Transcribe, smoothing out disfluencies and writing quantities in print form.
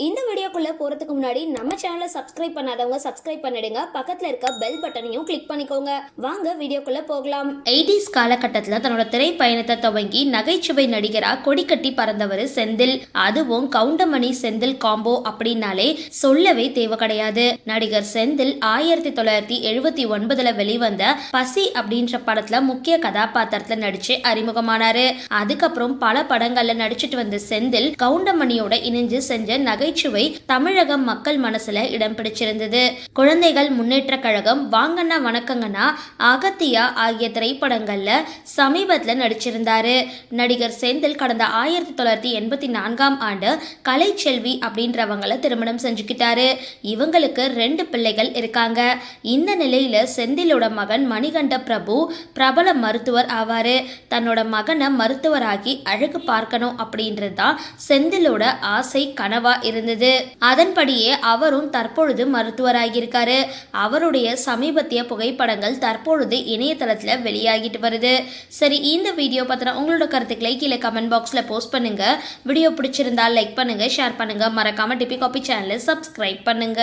இந்த வீடியோக்குள்ள போறதுக்கு முன்னாடி நம்ம சேனலை சப்ஸ்கிரைப் பண்ணாதவங்க சப்ஸ்கிரைப் பண்ணிடுங்க, பக்கத்துல இருக்க பெல் பட்டனையும் கிளிக் பண்ணிக்கோங்க. வாங்க வீடியோக்குள்ள போகலாம். 80s காலகட்டத்தில் தன்னோட திரை பயணத்தை துவங்கி நகைச்சுவை நடிகரா கொடிக்கட்டி பறந்தவர் செந்தில். அதுவும் கவுண்டமணி செந்தில் காம்போ அப்படின்னாலே சொல்லவே தேவை கிடையாது. நடிகர் செந்தில் 1979 வெளிவந்த பசி அப்படின்ற படத்துல முக்கிய கதாபாத்திரத்துல நடிச்சு அறிமுகமானாரு. அதுக்கப்புறம் பல படங்கள்ல நடிச்சிட்டு வந்த செந்தில் கவுண்டமணியோட இணைஞ்சு செஞ்ச நகைச்சுவை தமிழக மக்கள் மனசுல இடம் பிடிச்சிருந்தது. குழந்தைகள் முன்னேற்ற கழகம், வாங்கண்ணா வணக்கங்கண்ணா, அகத்தியா ஆகிய திரைப்படங்கள்ல சமீபத்துல நடிச்சிருந்தாரு. நடிகர் செந்தில் கடந்த 1984 ஆண்டு கலைச்செல்வி அப்படின்றவங்களை திருமணம் செஞ்சுக்கிட்டாரு. இவங்களுக்கு 2 பிள்ளைகள் இருக்காங்க. இந்த நிலையில செந்திலோட மகன் மணிகண்ட பிரபு பிரபல மருத்துவர் ஆவாரு. தன்னோட மகனை மருத்துவராகி அழகு பார்க்கணும் அப்படின்றது தான் செந்திலோட ஆசை கனவா இருந்தது. அதன்படியே அவரும் தற்பொழுது மருத்துவராகியிருக்காரு. அவருடைய சமீபத்திய புகைப்படங்கள் தற்பொழுது இணையதளத்துல வெளியாகிட்டு வருது. சரி, இந்த வீடியோ பத்தின உங்களோட கருத்துக்களை கீழே கமெண்ட் பாக்ஸ்ல போஸ்ட் பண்ணுங்க. வீடியோ பிடிச்சிருந்தா லைக் பண்ணுங்க, ஷேர் பண்ணுங்க, மறக்காம டிபி காபி சேனலை சப்ஸ்கிரைப் பண்ணுங்க.